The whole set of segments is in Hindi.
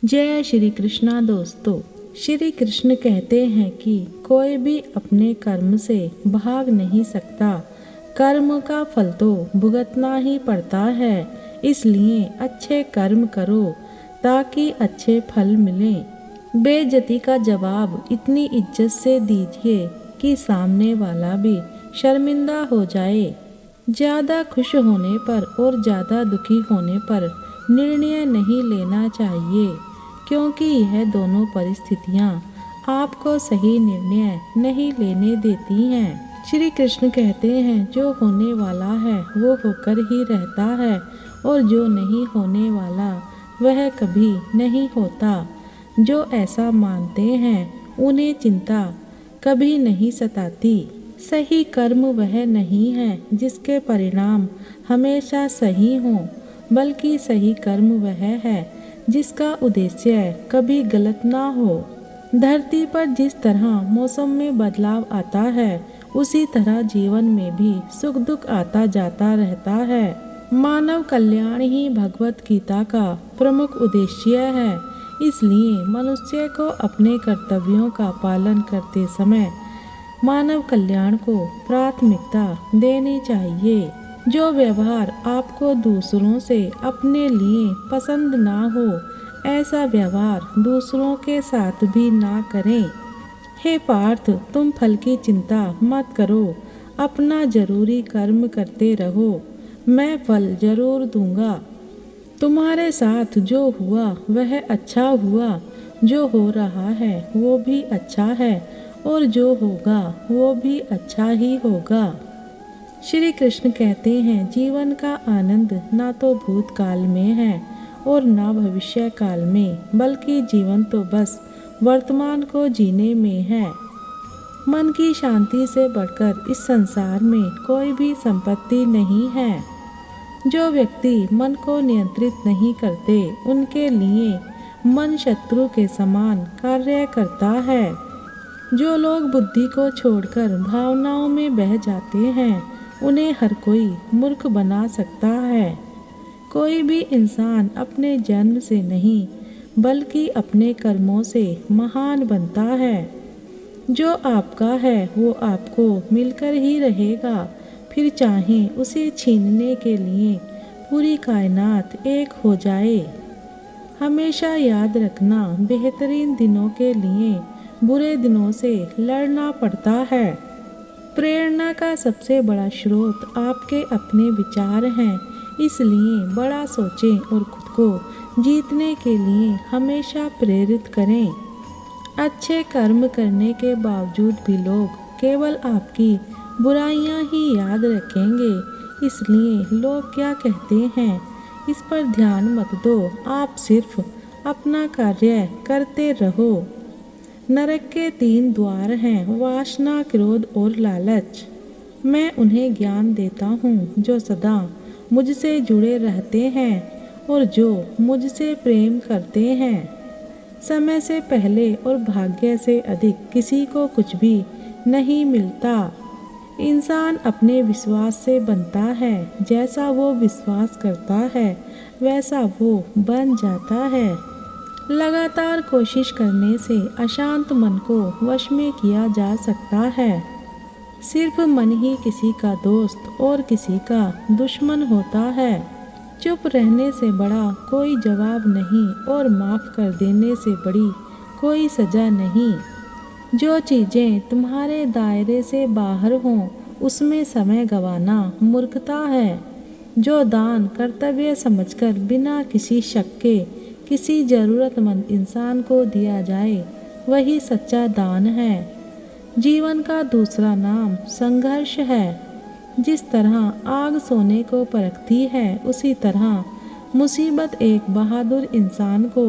जय श्री कृष्णा। दोस्तों, श्री कृष्ण कहते हैं कि कोई भी अपने कर्म से भाग नहीं सकता। कर्म का फल तो भुगतना ही पड़ता है। इसलिए अच्छे कर्म करो ताकि अच्छे फल मिलें। बेइज्जती का जवाब इतनी इज्जत से दीजिए कि सामने वाला भी शर्मिंदा हो जाए। ज़्यादा खुश होने पर और ज़्यादा दुखी होने पर निर्णय नहीं लेना चाहिए, क्योंकि यह दोनों परिस्थितियाँ आपको सही निर्णय नहीं लेने देती हैं। श्री कृष्ण कहते हैं, जो होने वाला है वो होकर ही रहता है और जो नहीं होने वाला वह कभी नहीं होता। जो ऐसा मानते हैं उन्हें चिंता कभी नहीं सताती। सही कर्म वह नहीं है जिसके परिणाम हमेशा सही हों, बल्कि सही कर्म वह है जिसका उद्देश्य कभी गलत ना हो। धरती पर जिस तरह मौसम में बदलाव आता है, उसी तरह जीवन में भी सुख दुख आता जाता रहता है। मानव कल्याण ही भगवत गीता का प्रमुख उद्देश्य है। इसलिए मनुष्य को अपने कर्तव्यों का पालन करते समय मानव कल्याण को प्राथमिकता देनी चाहिए। जो व्यवहार आपको दूसरों से अपने लिए पसंद ना हो, ऐसा व्यवहार दूसरों के साथ भी ना करें। हे पार्थ, तुम फल की चिंता मत करो, अपना जरूरी कर्म करते रहो, मैं फल जरूर दूंगा। तुम्हारे साथ जो हुआ वह अच्छा हुआ, जो हो रहा है वो भी अच्छा है और जो होगा वो भी अच्छा ही होगा। श्री कृष्ण कहते हैं, जीवन का आनंद ना तो भूतकाल में है और ना भविष्य काल में, बल्कि जीवन तो बस वर्तमान को जीने में है। मन की शांति से बढ़कर इस संसार में कोई भी संपत्ति नहीं है। जो व्यक्ति मन को नियंत्रित नहीं करते, उनके लिए मन शत्रु के समान कार्य करता है। जो लोग बुद्धि को छोड़कर भावनाओं में बह जाते हैं, उन्हें हर कोई मूर्ख बना सकता है। कोई भी इंसान अपने जन्म से नहीं, बल्कि अपने कर्मों से महान बनता है। जो आपका है वो आपको मिलकर ही रहेगा, फिर चाहे उसे छीनने के लिए पूरी कायनात एक हो जाए। हमेशा याद रखना, बेहतरीन दिनों के लिए बुरे दिनों से लड़ना पड़ता है। प्रेरणा का सबसे बड़ा स्रोत आपके अपने विचार हैं। इसलिए बड़ा सोचें और खुद को जीतने के लिए हमेशा प्रेरित करें। अच्छे कर्म करने के बावजूद भी लोग केवल आपकी बुराइयां ही याद रखेंगे। इसलिए लोग क्या कहते हैं इस पर ध्यान मत दो, आप सिर्फ अपना कार्य करते रहो। नरक के 3 द्वार हैं, वासना, क्रोध और लालच। मैं उन्हें ज्ञान देता हूँ जो सदा मुझसे जुड़े रहते हैं और जो मुझसे प्रेम करते हैं। समय से पहले और भाग्य से अधिक किसी को कुछ भी नहीं मिलता। इंसान अपने विश्वास से बनता है। जैसा वो विश्वास करता है वैसा वो बन जाता है। लगातार कोशिश करने से अशांत मन को वश में किया जा सकता है। सिर्फ मन ही किसी का दोस्त और किसी का दुश्मन होता है। चुप रहने से बड़ा कोई जवाब नहीं और माफ़ कर देने से बड़ी कोई सज़ा नहीं। जो चीज़ें तुम्हारे दायरे से बाहर हों, उसमें समय गंवाना मूर्खता है। जो दान कर्तव्य समझकर बिना किसी शक के किसी ज़रूरतमंद इंसान को दिया जाए, वही सच्चा दान है। जीवन का दूसरा नाम संघर्ष है। जिस तरह आग सोने को परखती है, उसी तरह मुसीबत एक बहादुर इंसान को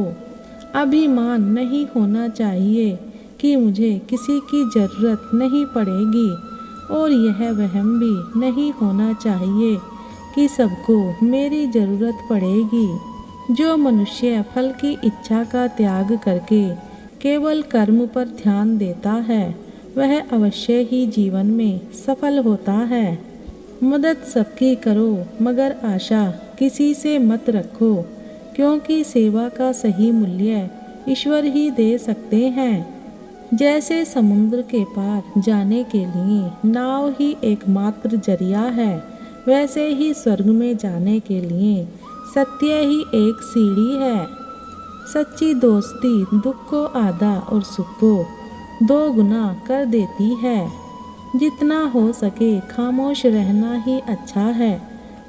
अभिमान नहीं होना चाहिए कि मुझे किसी की ज़रूरत नहीं पड़ेगी, और यह वहम भी नहीं होना चाहिए कि सबको मेरी ज़रूरत पड़ेगी। जो मनुष्य फल की इच्छा का त्याग करके केवल कर्म पर ध्यान देता है, वह अवश्य ही जीवन में सफल होता है। मदद सबकी करो, मगर आशा किसी से मत रखो। क्योंकि सेवा का सही मूल्य ईश्वर ही दे सकते हैं। जैसे समुद्र के पार जाने के लिए नाव ही एकमात्र जरिया है, वैसे ही स्वर्ग में जाने के लिए सत्य ही एक सीढ़ी है। सच्ची दोस्ती दुख को आधा और सुख को 2 गुना कर देती है। जितना हो सके खामोश रहना ही अच्छा है,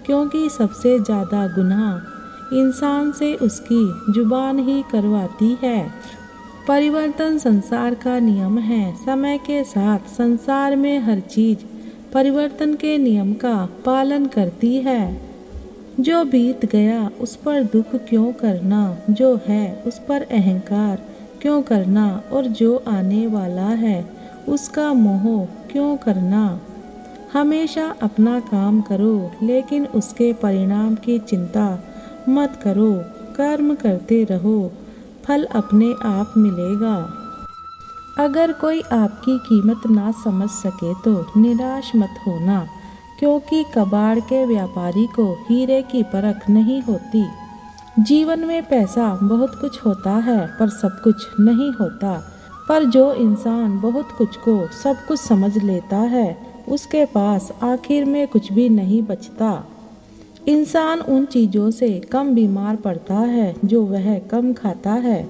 क्योंकि सबसे ज़्यादा गुनाह इंसान से उसकी जुबान ही करवाती है। परिवर्तन संसार का नियम है। समय के साथ संसार में हर चीज परिवर्तन के नियम का पालन करती है। जो बीत गया उस पर दुख क्यों करना, जो है उस पर अहंकार क्यों करना, और जो आने वाला है उसका मोह क्यों करना। हमेशा अपना काम करो, लेकिन उसके परिणाम की चिंता मत करो। कर्म करते रहो, फल अपने आप मिलेगा। अगर कोई आपकी कीमत ना समझ सके तो निराश मत होना, क्योंकि कबाड़ के व्यापारी को हीरे की परख नहीं होती। जीवन में पैसा बहुत कुछ होता है, पर सब कुछ नहीं होता। पर जो इंसान बहुत कुछ को सब कुछ समझ लेता है, उसके पास आखिर में कुछ भी नहीं बचता। इंसान उन चीज़ों से कम बीमार पड़ता है जो वह कम खाता है,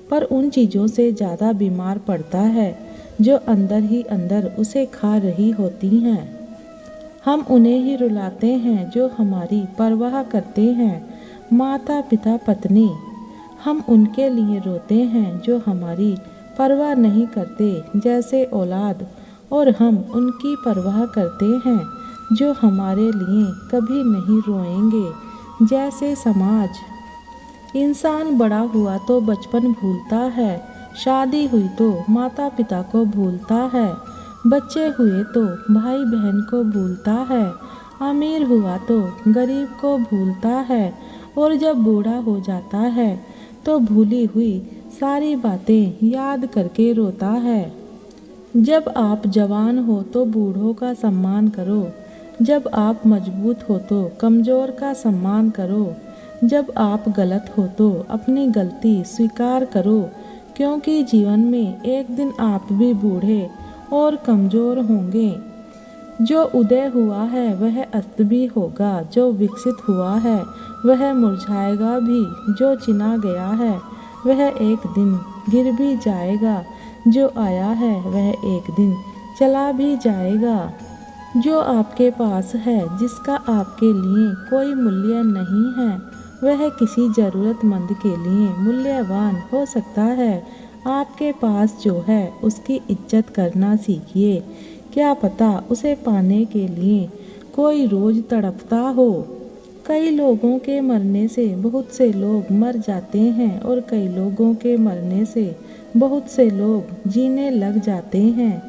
पर उन चीज़ों से ज़्यादा बीमार पड़ता है जो अंदर ही अंदर उसे खा रही होती हैं। हम उन्हें ही रुलाते हैं जो हमारी परवाह करते हैं। माता पिता पत्नी, हम उनके लिए रोते हैं जो हमारी परवाह नहीं करते जैसे औलाद, और हम उनकी परवाह करते हैं जो हमारे लिए कभी नहीं रोएंगे जैसे समाज। इंसान बड़ा हुआ तो बचपन भूलता है, शादी हुई तो माता पिता को भूलता है, बच्चे हुए तो भाई बहन को भूलता है, अमीर हुआ तो गरीब को भूलता है, और जब बूढ़ा हो जाता है तो भूली हुई सारी बातें याद करके रोता है। जब आप जवान हो तो बूढ़ों का सम्मान करो, जब आप मजबूत हो तो कमज़ोर का सम्मान करो, जब आप गलत हो तो अपनी गलती स्वीकार करो, क्योंकि जीवन में एक दिन आप भी बूढ़े और कमज़ोर होंगे। जो उदय हुआ है वह अस्त भी होगा, जो विकसित हुआ है वह मुरझाएगा भी, जो चिना गया है वह एक दिन गिर भी जाएगा, जो आया है वह एक दिन चला भी जाएगा। जो आपके पास है जिसका आपके लिए कोई मूल्य नहीं है, वह किसी ज़रूरतमंद के लिए मूल्यवान हो सकता है। आपके पास जो है उसकी इज्जत करना सीखिए। क्या पता उसे पाने के लिए कोई रोज़ तड़पता हो। कई लोगों के मरने से बहुत से लोग मर जाते हैं, और कई लोगों के मरने से बहुत से लोग जीने लग जाते हैं।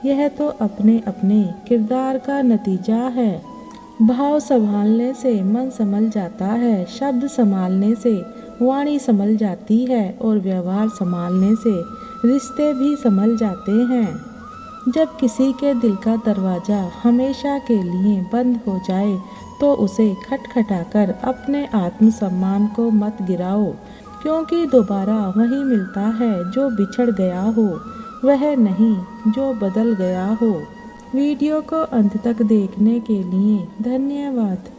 यह तो अपने अपने किरदार का नतीजा है। भाव संभालने से मन संभल जाता है, शब्द संभालने से वाणी संभल जाती है, और व्यवहार संभालने से रिश्ते भी संभल जाते हैं। जब किसी के दिल का दरवाज़ा हमेशा के लिए बंद हो जाए तो उसे खटखटाकर अपने आत्मसम्मान को मत गिराओ, क्योंकि दोबारा वही मिलता है जो बिछड़ गया हो, वह नहीं जो बदल गया हो। वीडियो को अंत तक देखने के लिए धन्यवाद।